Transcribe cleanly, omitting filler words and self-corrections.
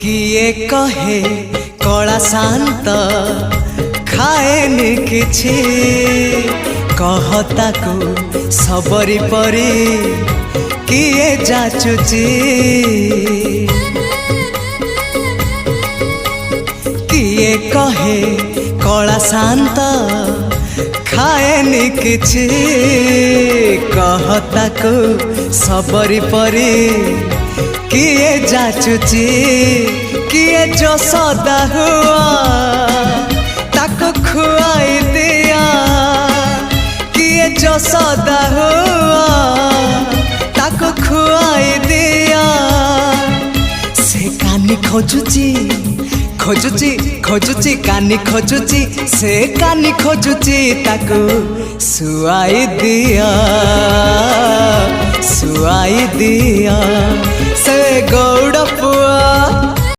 किए कहे कला शांत खाएनि किछि कहता को सबरी परी किए जाचुची किए कहे कला शांत खाएनि किछि कहता को सबरी परी किए जाचुची किए जो सदा हुआ ताको खुआई दिया किए जो सदा हुआ ताको खुआई दिया से कानी खोजुची खोजुची खोजुची कानी खोजुची से कानी खोजुची ताको सुआई दिया सुआई दिया से गौड़ पुआ।